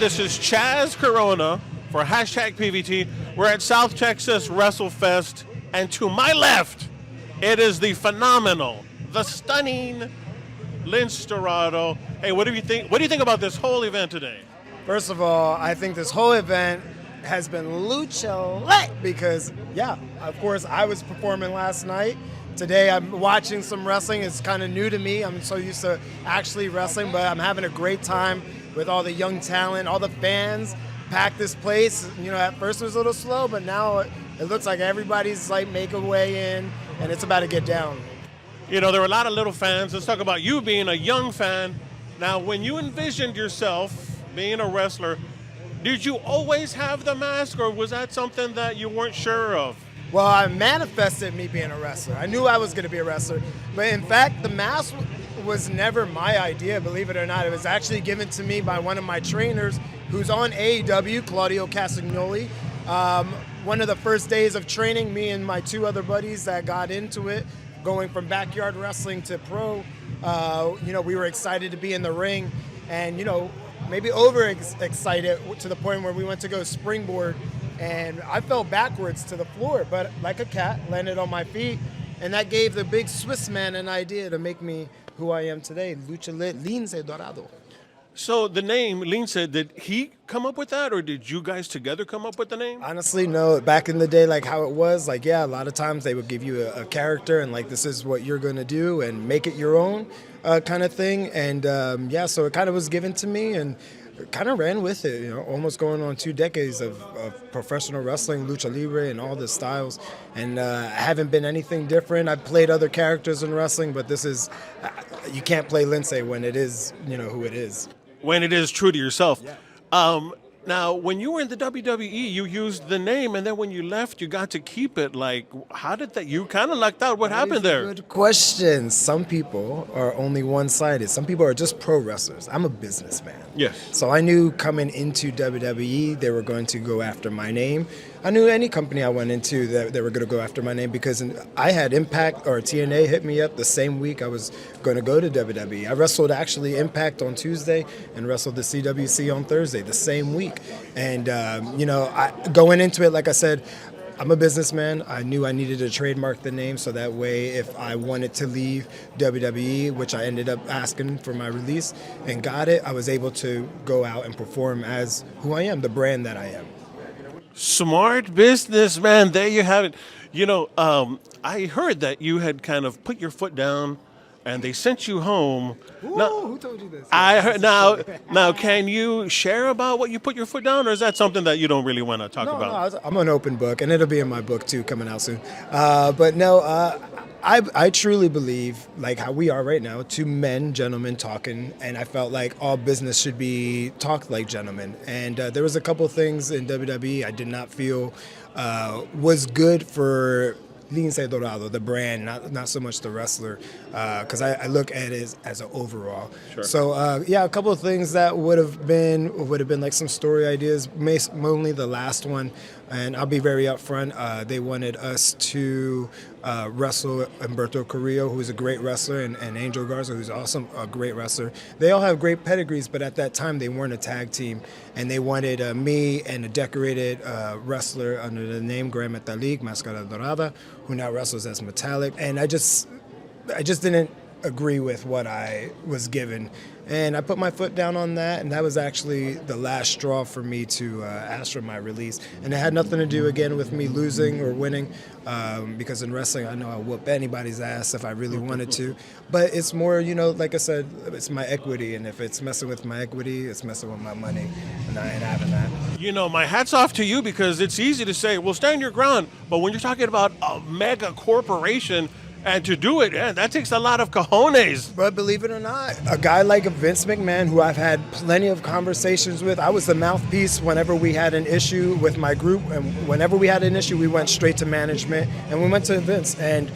this is Chazz Corona for hashtag PVT. We're at South Texas WrestleFest, and to my left, it is the phenomenal, the stunning LINCE Dorado. Hey, what do you think? What do you think about this whole event today? First of all, I think this whole event has been lucha lit because, yeah, of course, I was performing last night. Today I'm watching some wrestling. It's kind of new to me. I'm so used to actually wrestling, but I'm having a great time with all the young talent, all the fans. Packed this place. You know, at first it was a little slow, but now it looks like everybody's like making way in, and it's about to get down. You know, there were a lot of little fans. Let's talk about you being a young fan. Now, when you envisioned yourself being a wrestler, did you always have the mask, or was that something that you weren't sure of? Well, I manifested me being a wrestler. I knew I was going to be a wrestler, but in fact, the mask was never my idea, believe it or not. It was actually given to me by one of my trainers who's on AEW, Claudio Castagnoli. One of the first days of training, me and my two other buddies that got into it, going from backyard wrestling to pro, you know, we were excited to be in the ring and, you know, maybe over-excited to the point where we went to go springboard and I fell backwards to the floor, but like a cat, landed on my feet, and that gave the big Swiss man an idea to make me who I am today, Lucha Lince Dorado. So the name, Lince, did he come up with that, or did you guys together come up with the name? Honestly, no. Back in the day, like how it was, like, yeah, a lot of times they would give you a character and like, this is what you're going to do and make it your own kind of thing. And yeah, so it kind of was given to me and kind of ran with it, you know, almost going on 2 decades of professional wrestling, lucha libre, and all the styles. And I haven't been anything different. I've played other characters in wrestling, but this is, you can't play Lince when it is, you know, who it is. When it is true to yourself. Yeah. Now, when you were in the WWE, you used the name, and then when you left, you got to keep it. Like, how did that? You kind of lucked out. What happened there? Good question. Some people are only one-sided. Some people are just pro wrestlers. I'm a businessman. Yes. So I knew coming into WWE, they were going to go after my name. I knew any company I went into that they were going to go after my name because I had Impact or TNA hit me up the same week I was going to go to WWE. I wrestled actually Impact on Tuesday and wrestled the CWC on Thursday the same week. And, you know, going into it, like I said, I'm a businessman. I knew I needed to trademark the name so that way if I wanted to leave WWE, which I ended up asking for my release and got it, I was able to go out and perform as who I am, the brand that I am. Smart businessman. There you have it. You know, I heard that you had kind of put your foot down and they sent you home. Ooh, now, who told you this? I heard, now, can you share about what you put your foot down, or is that something that you don't really want to talk about? No, I'm an open book, and it'll be in my book too, coming out soon. But no, I truly believe, like how we are right now, two men, gentlemen talking, and I felt like all business should be talked like gentlemen. And there was a couple things in WWE I did not feel was good for Lince Dorado, the brand, not so much the wrestler, because I look at it as an overall. Sure. So yeah, a couple of things that would have been like some story ideas, mainly the last one, and I'll be very upfront. They wanted us to wrestle Humberto Carrillo, who's a great wrestler, and Angel Garza, who's also a great wrestler. They all have great pedigrees, but at that time they weren't a tag team, and they wanted me and a decorated wrestler under the name Gran Metalik, Máscara Dorada, who now wrestles as Metallic, and I just didn't agree with what I was given. And I put my foot down on that, and that was actually the last straw for me to ask for my release. And it had nothing to do, again, with me losing or winning, because in wrestling, I know I'll whoop anybody's ass if I really wanted to. But it's more, you know, like I said, it's my equity, and if it's messing with my equity, it's messing with my money, and I ain't having that. You know, my hat's off to you, because it's easy to say, well, stand your ground, but when you're talking about a mega corporation, and to do it, yeah, that takes a lot of cojones. But believe it or not, a guy like Vince McMahon, who I've had plenty of conversations with, I was the mouthpiece whenever we had an issue with my group. And whenever we had an issue, we went straight to management. And we went to Vince. And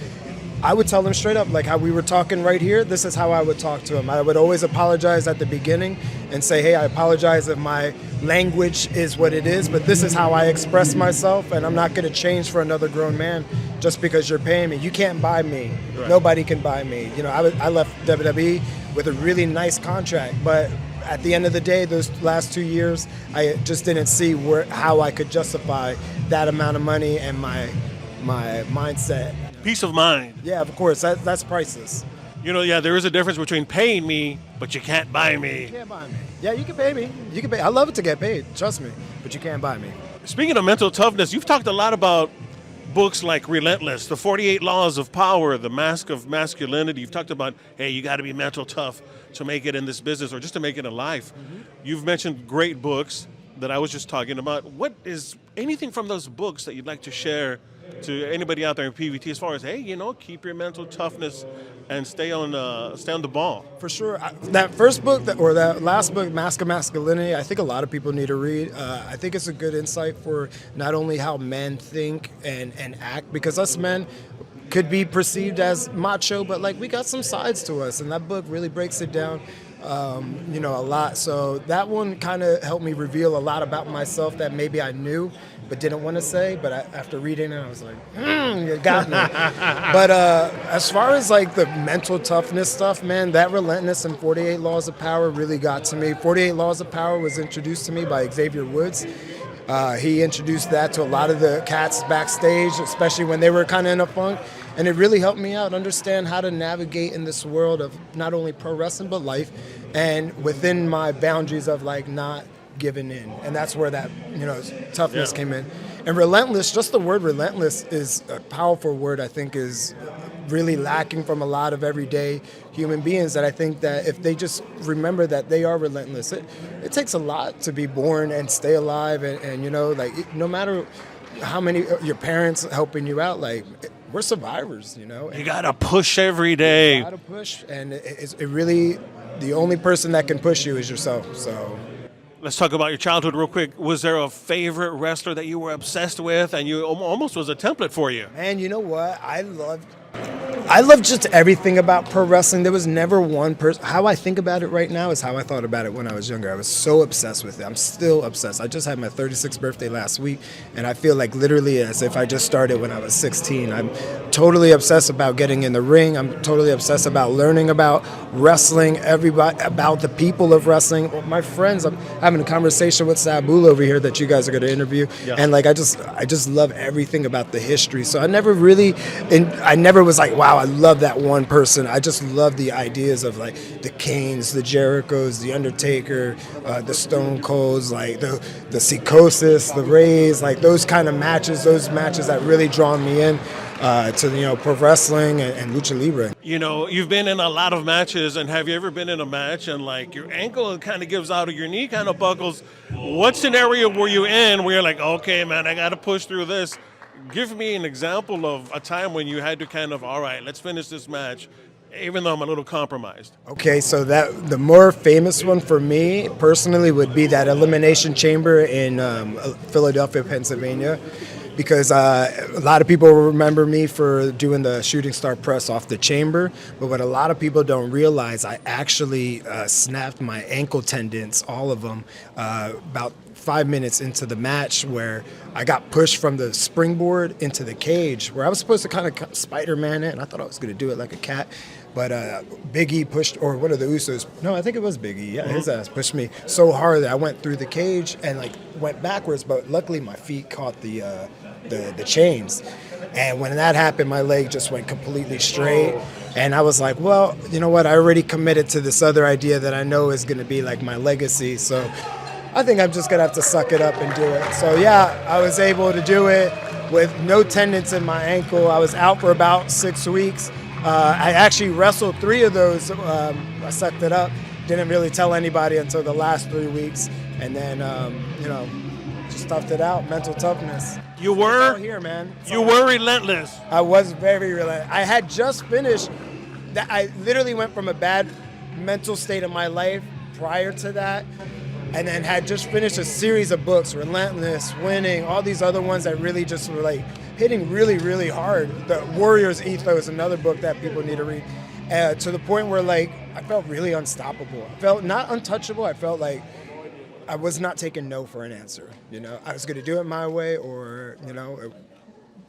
I would tell him straight up, like how we were talking right here, this is how I would talk to him. I would always apologize at the beginning and say, hey, I apologize if my language is what it is, but this is how I express myself, and I'm not going to change for another grown man just because you're paying me. You can't buy me. Right. Nobody can buy me. You know, I left WWE with a really nice contract, but at the end of the day, those last 2 years, I just didn't see how I could justify that amount of money and my mindset. Peace of mind. Yeah, of course, that's priceless. You know, yeah, there is a difference between paying me, but you can't buy me. You can't buy me. Yeah, you can pay me. You can pay. I love it to get paid. Trust me, but you can't buy me. Speaking of mental toughness, you've talked a lot about books like Relentless, The 48 Laws of Power, The Mask of Masculinity. You've talked about, hey, you got to be mental tough to make it in this business or just to make it in life. Mm-hmm. You've mentioned great books that I was just talking about. What is anything from those books that you'd like to share to anybody out there in PVT as far as, hey, you know, keep your mental toughness and stay on the ball? For sure. That first book that last book, Mask of Masculinity, I think a lot of people need to read. I think it's a good insight for not only how men think and act, because us men could be perceived as macho, but like we got some sides to us, and that book really breaks it down. You know, a lot. So that one kind of helped me reveal a lot about myself that maybe I knew but didn't want to say. But after reading it, I was like, you got me. But as far as like the mental toughness stuff, man, that Relentless and 48 Laws of Power really got to me. 48 Laws of Power was introduced to me by Xavier Woods. He introduced that to a lot of the cats backstage, especially when they were kind of in a funk. And it really helped me out understand how to navigate in this world of not only pro wrestling, but life, and within my boundaries of like not giving in. And that's where that, you know, toughness came in. And relentless, just the word relentless is a powerful word, I think is really lacking from a lot of everyday human beings, that I think that if they just remember that they are relentless, it takes a lot to be born and stay alive. And you know, like no matter how many your parents helping you out, like we're survivors, you know. You gotta push every day. You gotta push, and it really, the only person that can push you is yourself. So let's talk about your childhood real quick. Was there a favorite wrestler that you were obsessed with and you almost was a template for you? Man, you know what? I loved just everything about pro wrestling. There was never one person. How I think about it right now is how I thought about it when I was younger. I was so obsessed with it. I'm still obsessed. I just had my 36th birthday last week, and I feel like literally as if I just started when I was 16. I'm totally obsessed about getting in the ring. I'm totally obsessed about learning about wrestling, everybody, about the people of wrestling. My friends, I'm having a conversation with Sabu'l over here that you guys are going to interview, and like I just love everything about the history. So I never was like, wow, I love that one person. I just love the ideas of like the Kanes, the Jerichos, the Undertaker, the Stone Colds, like the Psychosis, the Rays, like those kind of matches, those matches that really drawn me in to, you know, pro wrestling and lucha libre. You know, you've been in a lot of matches, and have you ever been in a match and like your ankle kind of gives out or your knee kind of buckles? What scenario were you in where you're like, okay, man, I got to push through this? Give me an example of a time when you had to kind of, all right, let's finish this match, even though I'm a little compromised. Okay, so that the more famous one for me personally would be that Elimination Chamber in Philadelphia, Pennsylvania, because a lot of people remember me for doing the shooting star press off the chamber, but what a lot of people don't realize, I actually snapped my ankle tendons, all of them, about 5 minutes into the match, where I got pushed from the springboard into the cage, where I was supposed to kind of Spider-Man it, and I thought I was going to do it like a cat. But Big E pushed, or one of the Usos, no, I think it was Big E, yeah, his ass pushed me so hard that I went through the cage and like went backwards, but luckily my feet caught the chains. And when that happened, my leg just went completely straight. And I was like, well, you know what, I already committed to this other idea that I know is going to be like my legacy, so I think I'm just going to have to suck it up and do it. So yeah, I was able to do it with no tendons in my ankle. I was out for about 6 weeks. I actually wrestled 3 of those. I sucked it up. Didn't really tell anybody until the last 3 weeks. And then, you know, just toughed it out. Mental toughness. You were? Out here, man. You were relentless. I was very relentless. I had just finished. I literally went from a bad mental state of my life prior to that, and then had just finished a series of books, Relentless, Winning, all these other ones that really just were like hitting really, really hard. The Warrior's Ethos, another book that people need to read, to the point where like I felt really unstoppable. I felt not untouchable. I felt like I was not taking no for an answer. You know, I was going to do it my way, or, you know,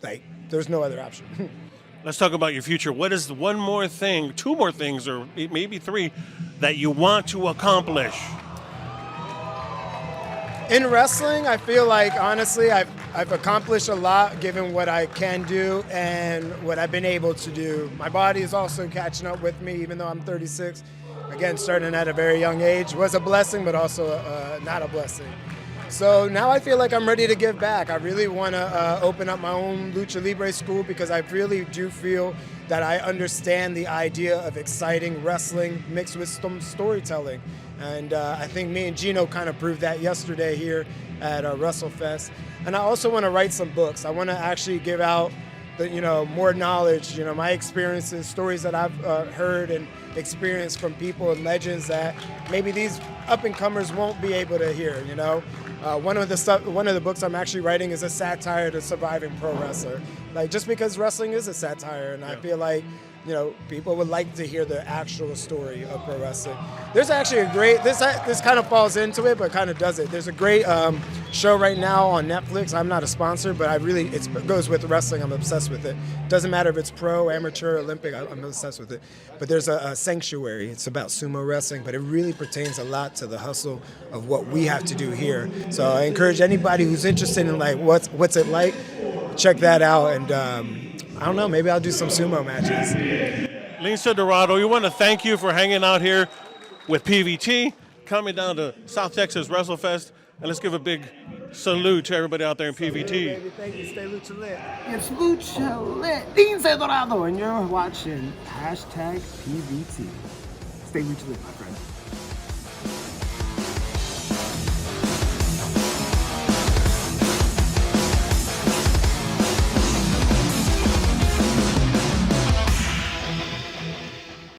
like there's no other option. Let's talk about your future. What is one more thing, 2 more things, or maybe 3 that you want to accomplish? In wrestling, I feel like, honestly, I've accomplished a lot given what I can do and what I've been able to do. My body is also catching up with me, even though I'm 36. Again, starting at a very young age was a blessing, but also not a blessing. So now I feel like I'm ready to give back. I really want to open up my own Lucha Libre school because I really do feel that I understand the idea of exciting wrestling mixed with some storytelling. And I think me and Gino kind of proved that yesterday here at WrestleFest. And I also want to write some books. I want to actually give out more knowledge, my experiences, stories that I've heard and experienced from people and legends that maybe these up-and-comers won't be able to hear, One of the books I'm actually writing is a satire to surviving pro wrestler. Like, just because wrestling is a satire, and I feel like, people would like to hear the actual story of pro wrestling. There's actually a great, this kind of falls into it, but kind of does it. There's a great show right now on Netflix. I'm not a sponsor, but it goes with wrestling. I'm obsessed with it. Doesn't matter if it's pro, amateur, Olympic, I'm obsessed with it. But there's a Sanctuary. It's about sumo wrestling, but it really pertains a lot to the hustle of what we have to do here. So I encourage anybody who's interested in like what's it like, check that out. And I don't know, maybe I'll do some sumo matches. LINCE Dorado, we want to thank you for hanging out here with PVT, coming down to South Texas WrestleFest, and let's give a big salute to everybody out there in PVT. Baby, thank you. Stay Lucha Lit. It's Lucha Lit, LINCE Dorado, and you're watching #PVT. Stay Lucha Lit, my friend.